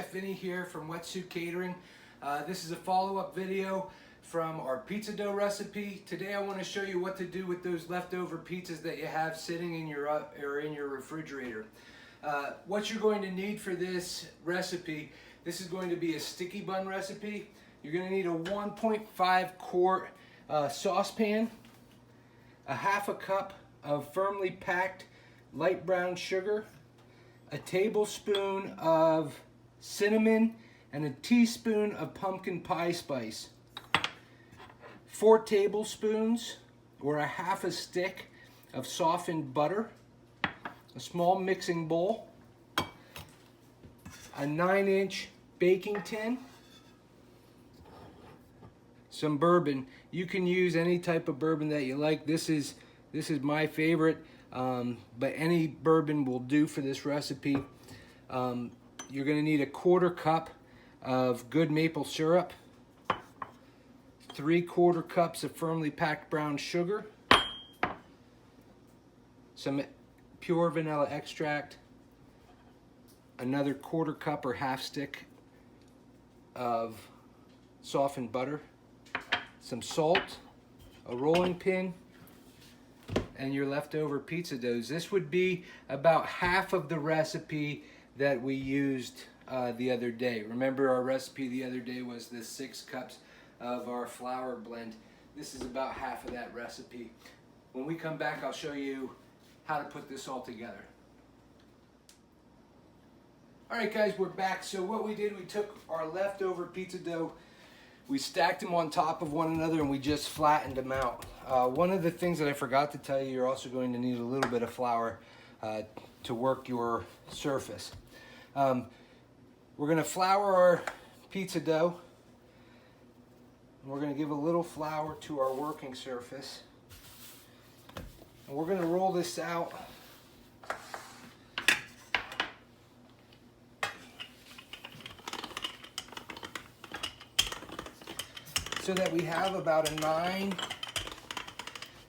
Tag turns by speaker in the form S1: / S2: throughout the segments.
S1: Chef Vinny here from WETSU Catering. This is a follow-up video from our pizza dough recipe. Today I want to show you what to do with those leftover pizzas that you have sitting in your refrigerator. What you're going to need for this recipe, this is going to be a sticky bun recipe. You're going to need a 1.5 quart saucepan, a half a cup of firmly packed light brown sugar, a tablespoon of cinnamon, and a teaspoon of pumpkin pie spice, 4 tablespoons or a half a stick of softened butter, a small mixing bowl, a 9-inch baking tin, some bourbon. You can use any type of bourbon that you like. This is my favorite, but any bourbon will do for this recipe. You're going to need a 1/4 cup of good maple syrup, 3/4 cups of firmly packed brown sugar, some pure vanilla extract, another 1/4 cup or half stick of softened butter, some salt, a rolling pin, and your leftover pizza doughs. This would be about half of the recipe that we used the other day. Remember, our recipe the other day was the 6 cups of our flour blend. This is about half of that recipe. When we come back, I'll show you how to put this all together. Alright guys, we're back. So what we did, we took our leftover pizza dough, we stacked them on top of one another, and we just flattened them out. One of the things that I forgot to tell you, you're also going to need a little bit of flour to work your surface. We're going to flour our pizza dough. We're going to give a little flour to our working surface. And we're going to roll this out so that we have about a 9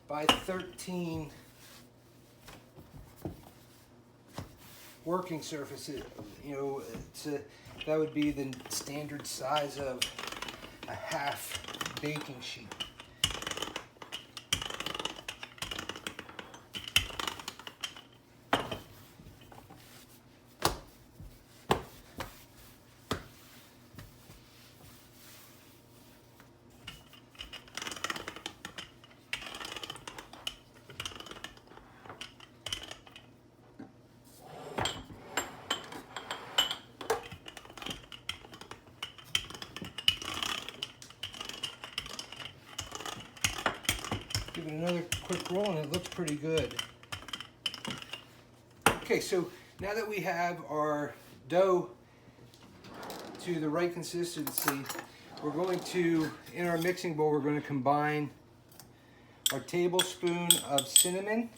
S1: by 13 working surface. You know, that would be the standard size of a half baking sheet. Give it another quick roll and it looks pretty good. Okay, so now that we have our dough to the right consistency, we're going to, in our mixing bowl, we're going to combine our tablespoon of cinnamon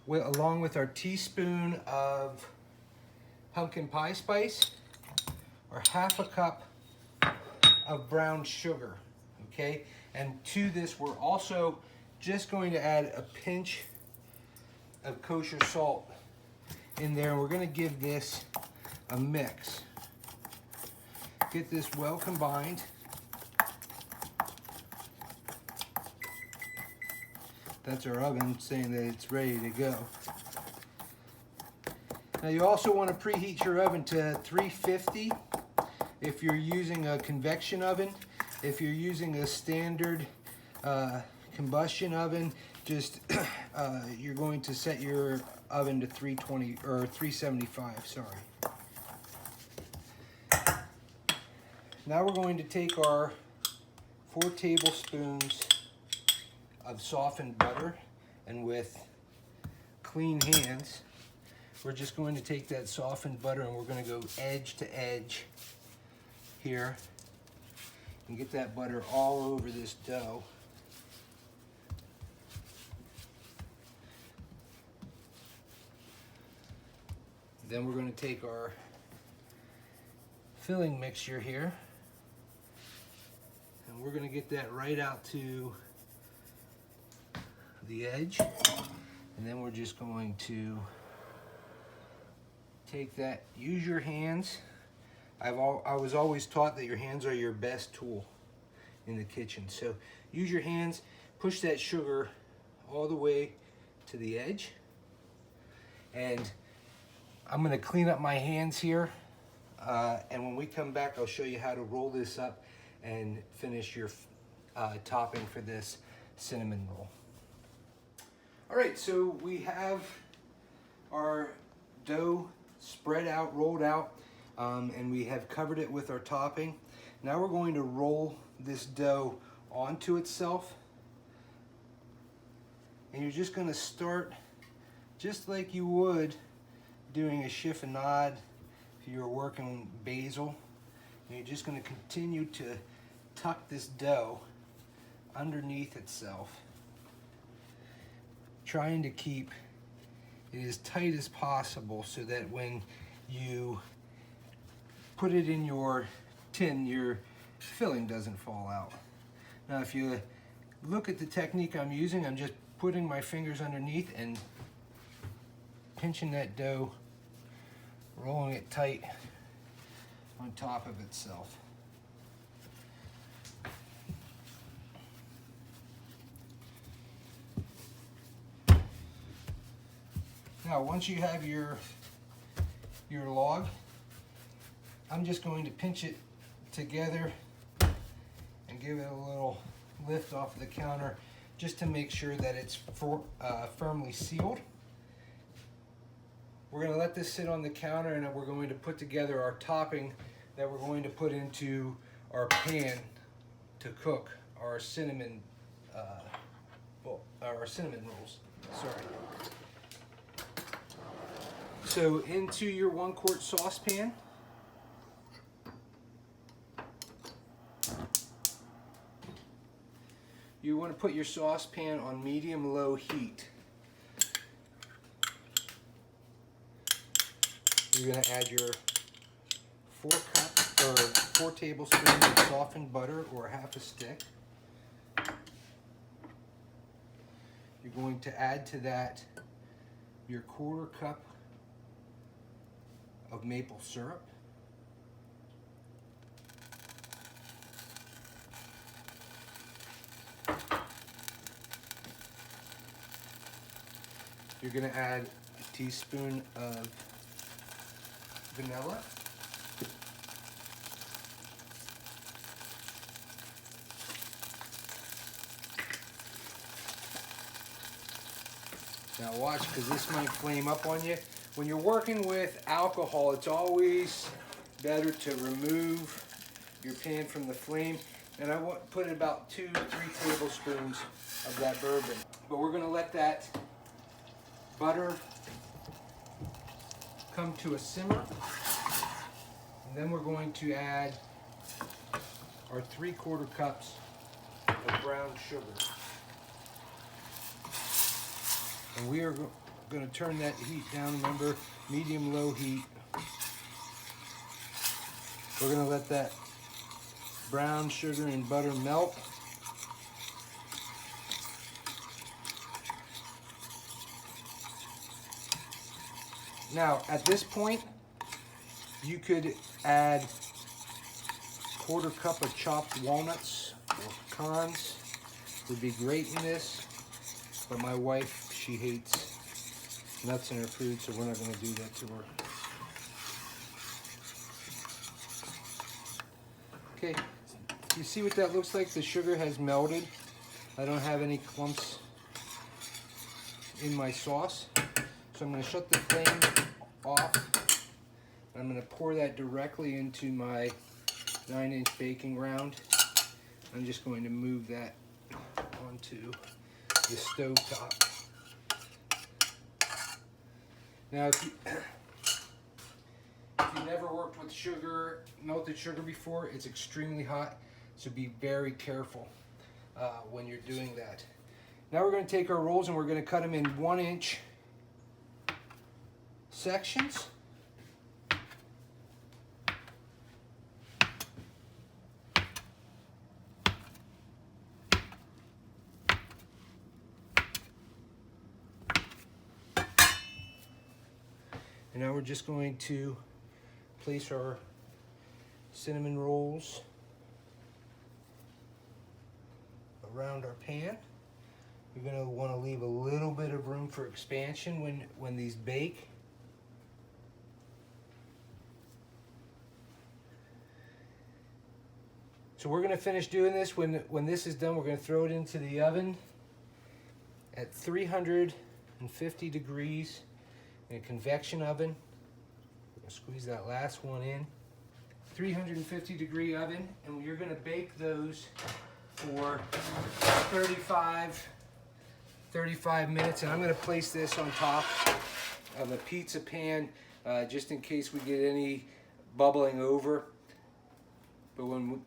S1: along with our teaspoon of pumpkin pie spice, or half a cup of brown sugar, okay? And to this, we're also just going to add a pinch of kosher salt in there. And we're going to give this a mix. Get this well combined. That's our oven saying that it's ready to go. Now you also want to preheat your oven to 350 if you're using a convection oven. If you're using a standard combustion oven, just you're going to set your oven to 320 or 375. Sorry. Now we're going to take our 4 tablespoons of softened butter, and with clean hands, we're just going to take that softened butter and we're going to go edge to edge here. And get that butter all over this dough. Then we're going to take our filling mixture here, and we're going to get that right out to the edge, and then we're just going to take that, use your hands I was always taught that your hands are your best tool in the kitchen. So use your hands, push that sugar all the way to the edge. And I'm gonna clean up my hands here. And when we come back, I'll show you how to roll this up and finish your topping for this cinnamon roll. All right, so we have our dough spread out, rolled out, and we have covered it with our topping. Now we're going to roll this dough onto itself. And you're just gonna start just like you would doing a chiffonade if you were working basil. And you're just gonna continue to tuck this dough underneath itself, trying to keep it as tight as possible so that when you put it in your tin, your filling doesn't fall out. Now if you look at the technique I'm using, I'm just putting my fingers underneath and pinching that dough, rolling it tight on top of itself. Now once you have your log, I'm just going to pinch it together and give it a little lift off of the counter just to make sure that it's firmly sealed. We're going to let this sit on the counter, and we're going to put together our topping that we're going to put into our pan to cook our cinnamon rolls. Sorry. So into your 1-quart saucepan, you want to put your saucepan on medium-low heat. You're going to add your 4 tablespoons of softened butter or half a stick. You're going to add to that your 1/4 cup of maple syrup. You're going to add a teaspoon of vanilla. Now watch, because this might flame up on you. When you're working with alcohol, it's always better to remove your pan from the flame. And I put about 2 to 3 tablespoons of that bourbon. But we're going to let that butter come to a simmer. And then we're going to add our 3/4 cups of brown sugar. And we are going to turn that heat down. Remember, medium-low heat. We're going to let that brown sugar and butter melt. Now, at this point, you could add 1/4 cup of chopped walnuts or pecans. Would be great in this, but my wife, she hates nuts in her food, so we're not going to do that to her. Okay, you see what that looks like? The sugar has melted. I don't have any clumps in my sauce. So I'm going to shut the flame off. I'm going to pour that directly into my 9-inch baking round. I'm just going to move that onto the stove top. Now, if you've never worked with sugar, melted sugar before, it's extremely hot, so be very careful when you're doing that. Now we're going to take our rolls and we're going to cut them in 1-inch sections. And now we're just going to place our cinnamon rolls around our pan. You're going to want to leave a little bit of room for expansion when these bake. So we're going to finish doing this. When this is done, we're going to throw it into the oven at 350 degrees in a convection oven. We're going to squeeze that last one in. 350 degree oven, and you're going to bake those for 35 minutes. And I'm going to place this on top of a pizza pan just in case we get any bubbling over. But when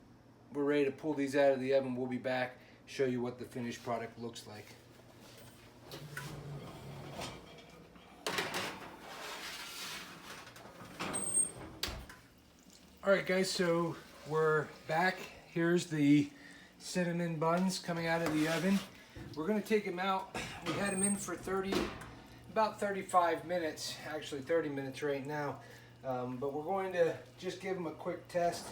S1: we're ready to pull these out of the oven, we'll be back, show you what the finished product looks like. Alright guys, so we're back. Here's the cinnamon buns coming out of the oven. We're going to take them out. We had them in for about 35 minutes, actually 30 minutes right now. But we're going to just give them a quick test.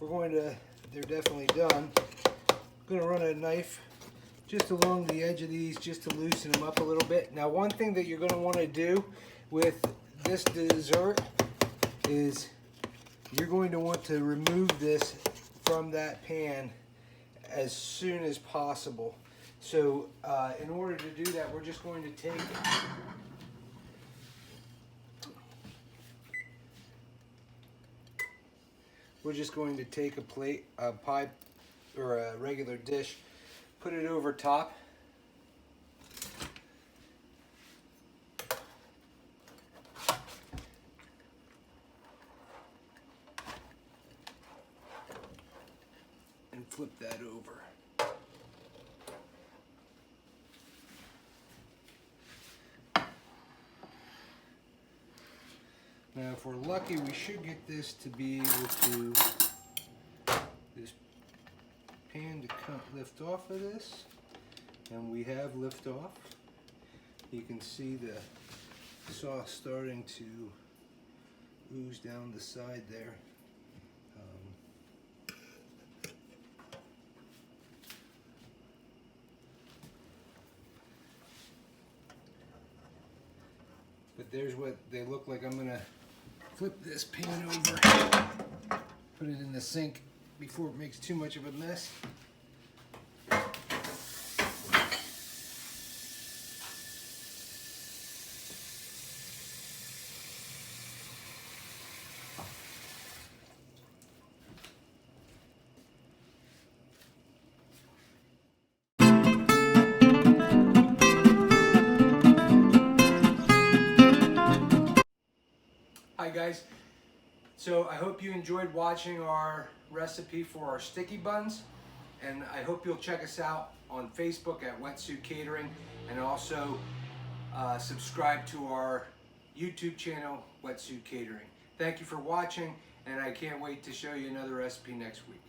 S1: They're definitely done. I'm going to run a knife just along the edge of these just to loosen them up a little bit. Now one thing that you're going to want to do with this dessert is you're going to want to remove this from that pan as soon as possible. So in order to do that, we're just going to take a plate, a pie, or a regular dish, put it over top. And flip that over. Now if we're lucky, we should get this to be able to, this pan to lift off of this, and we have lift off. You can see the sauce starting to ooze down the side there. But there's what they look like. I'm gonna flip this pan over, put it in the sink before it makes too much of a mess. Hi guys, so I hope you enjoyed watching our recipe for our sticky buns, and I hope you'll check us out on Facebook at WETSU Catering, and also subscribe to our YouTube channel, WETSU Catering. Thank you for watching, and I can't wait to show you another recipe next week.